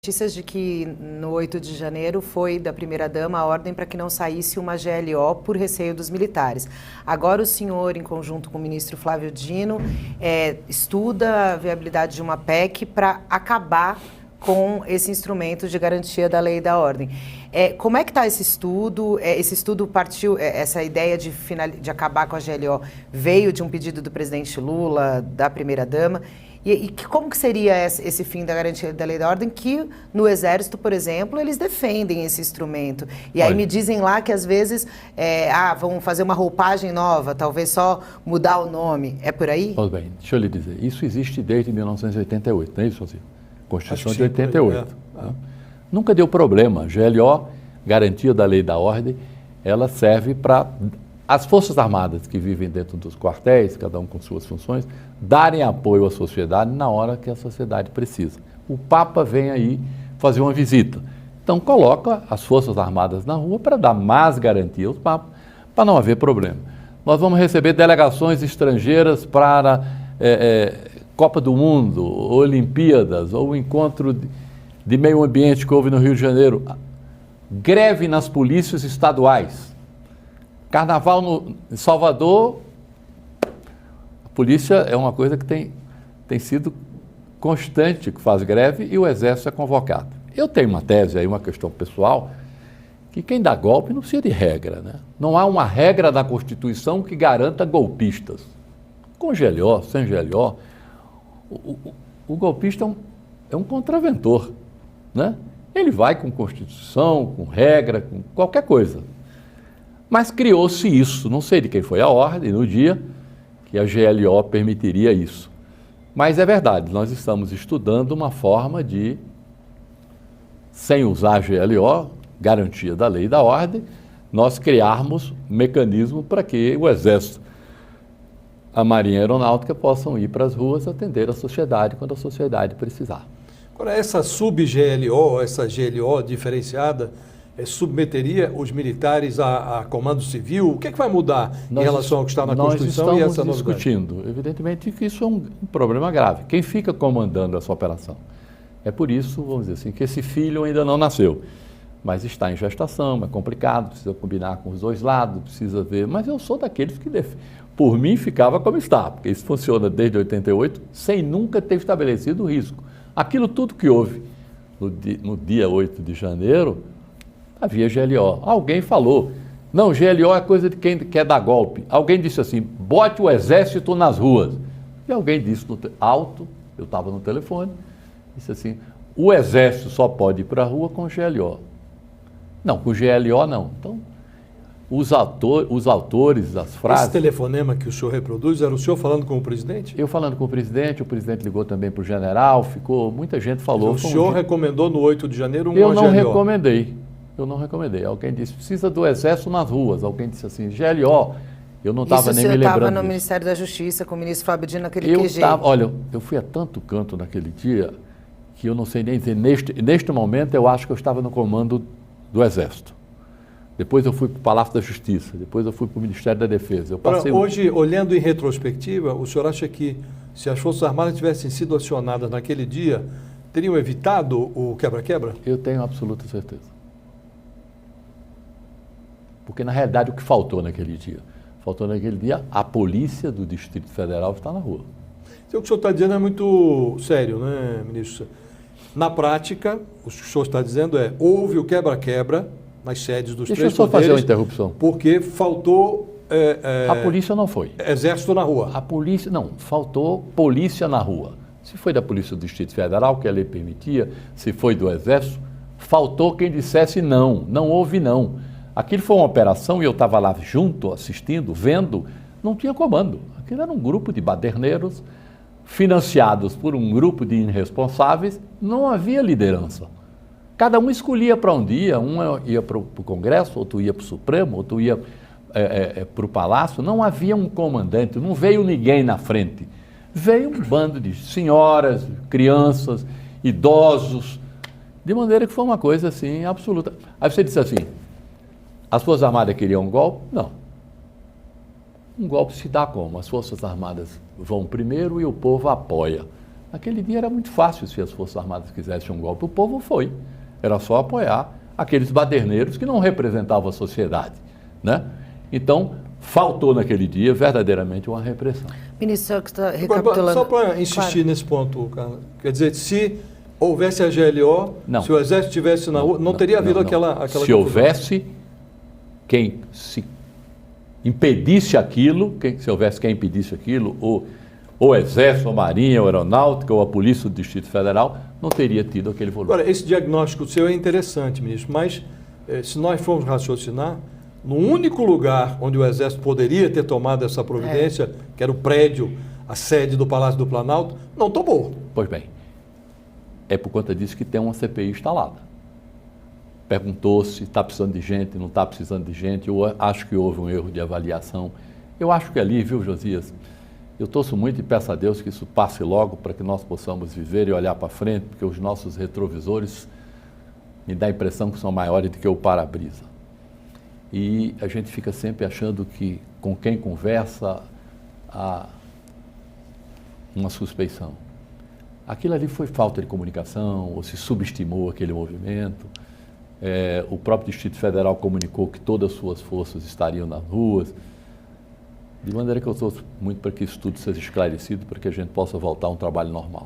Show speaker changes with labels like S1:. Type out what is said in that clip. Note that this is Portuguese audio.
S1: Notícias de que no 8 de janeiro foi da primeira-dama a ordem para que não saísse uma GLO por receio dos militares. Agora o senhor, em conjunto com o ministro Flávio Dino, estuda a viabilidade de uma PEC para acabar com esse instrumento de garantia da lei e da ordem. Como é que está esse estudo? Esse estudo partiu, essa ideia de acabar com a GLO veio de um pedido do presidente Lula, da primeira-dama. E como que seria esse fim da garantia da lei e da ordem, que no Exército, por exemplo, eles defendem esse instrumento. E aí me dizem lá que às vezes vão fazer uma roupagem nova, talvez só mudar o nome. É por aí?
S2: Pois bem, deixa eu lhe dizer, isso existe desde 1988, não é isso, Alcir? Constituição de 88. Tá? Nunca deu problema. GLO, garantia da lei e da ordem, ela serve para as Forças Armadas que vivem dentro dos quartéis, cada um com suas funções, darem apoio à sociedade na hora que a sociedade precisa. O Papa vem aí fazer uma visita. Então, coloca as Forças Armadas na rua para dar mais garantia aos papas, para não haver problema. Nós vamos receber delegações estrangeiras para Copa do Mundo, Olimpíadas, ou o encontro de meio ambiente que houve no Rio de Janeiro. Greve nas polícias estaduais. Carnaval em Salvador, a polícia é uma coisa que tem sido constante, que faz greve, e o Exército é convocado. Eu tenho uma tese aí, uma questão pessoal, que quem dá golpe não precisa de regra, né? Não há uma regra da Constituição que garanta golpistas. Com GLO, sem GLO, o golpista é um contraventor, né? Ele vai com Constituição, com regra, com qualquer coisa. Mas criou-se isso, não sei de quem foi a ordem no dia que a GLO permitiria isso. Mas é verdade, nós estamos estudando uma forma de, sem usar a GLO, garantia da lei e da ordem, nós criarmos mecanismo para que o Exército, a Marinha Aeronáutica possam ir para as ruas atender a sociedade quando a sociedade precisar.
S3: Agora, essa sub-GLO, essa GLO diferenciada, submeteria os militares a comando civil? O que é que vai mudar em relação ao que está na Constituição e essa novidade?
S2: Nós estamos discutindo. Evidentemente que isso é um problema grave. Quem fica comandando essa operação? É por isso, vamos dizer assim, que esse filho ainda não nasceu. Mas está em gestação, é complicado, precisa combinar com os dois lados, precisa ver. Mas eu sou daqueles que, por mim, ficava como está, porque isso funciona desde 88, sem nunca ter estabelecido o risco. Aquilo tudo que houve no dia 8 de janeiro, havia GLO. Alguém falou, não, GLO é coisa de quem quer dar golpe. Alguém disse assim, bote o Exército nas ruas. E alguém disse alto, eu estava no telefone, disse assim, o Exército só pode ir para a rua com GLO. Não, com GLO não. Então, os autores das frases...
S3: Esse telefonema que o senhor reproduz, era o senhor falando com o presidente?
S2: Eu falando com o presidente ligou também para o general, muita gente falou...
S3: O senhor recomendou no 8 de janeiro
S2: Eu não recomendei. Alguém disse, precisa do Exército nas ruas. Alguém disse assim, GLO. Eu não estava nem me lembrando. Isso
S1: estava no Ministério da Justiça com o ministro Flávio Dino naquele QG.
S2: Olha, eu fui a tanto canto naquele dia que eu não sei nem dizer. Neste momento, eu acho que eu estava no comando do Exército. Depois eu fui para o Palácio da Justiça. Depois eu fui para o Ministério da Defesa.
S3: Hoje, olhando em retrospectiva, o senhor acha que se as Forças Armadas tivessem sido acionadas naquele dia, teriam evitado o quebra-quebra?
S2: Eu tenho absoluta certeza. Porque, na realidade, o que faltou naquele dia? Faltou naquele dia a polícia do Distrito Federal estar na rua.
S3: Então, o que o senhor está dizendo é muito sério, né, ministro? Na prática, o que o senhor está dizendo houve o quebra-quebra nas sedes dos três poderes.
S2: Deixa eu só fazer uma interrupção.
S3: Porque faltou...
S2: a polícia não foi.
S3: Exército na rua.
S2: A polícia, não, faltou polícia na rua. Se foi da Polícia do Distrito Federal, que a lei permitia, se foi do Exército, faltou quem dissesse não, não houve não. Aquilo foi uma operação e eu estava lá junto, assistindo, vendo, não tinha comando. Aquilo era um grupo de baderneiros, financiados por um grupo de irresponsáveis, não havia liderança. Cada um escolhia para onde ia, um ia para o Congresso, outro ia para o Supremo, outro ia para o Palácio, não havia um comandante, não veio ninguém na frente. Veio um bando de senhoras, crianças, idosos, de maneira que foi uma coisa assim absoluta. Aí você disse assim, as Forças Armadas queriam um golpe? Não. Um golpe se dá como? As Forças Armadas vão primeiro e o povo apoia. Naquele dia era muito fácil se as Forças Armadas quisessem um golpe. O povo foi. Era só apoiar aqueles baderneiros que não representavam a sociedade, né? Então, faltou naquele dia verdadeiramente uma repressão.
S1: Ministro, só que está recapitulando...
S3: Só para insistir nesse ponto, Carla, quer dizer, se houvesse a GLO, se o Exército estivesse na rua, não teria havido aquela
S2: se houvesse quem se impedisse aquilo, se houvesse quem impedisse aquilo, ou o Exército, a Marinha, a Aeronáutica ou a Polícia do Distrito Federal, não teria tido aquele volume.
S3: Agora, esse diagnóstico seu é interessante, ministro, mas se nós formos raciocinar, no único lugar onde o Exército poderia ter tomado essa providência, que era o prédio, a sede do Palácio do Planalto, não tomou.
S2: Pois bem, é por conta disso que tem uma CPI instalada. Perguntou se está precisando de gente, não está precisando de gente, eu acho que houve um erro de avaliação. Eu acho que ali, viu, Josias, eu torço muito e peço a Deus que isso passe logo para que nós possamos viver e olhar para frente, porque os nossos retrovisores me dá a impressão que são maiores do que o para-brisa. E a gente fica sempre achando que com quem conversa há uma suspeição. Aquilo ali foi falta de comunicação, ou se subestimou aquele movimento. O próprio Distrito Federal comunicou que todas as suas forças estariam nas ruas. De maneira que eu torço muito para que isso tudo seja esclarecido, para que a gente possa voltar a um trabalho normal.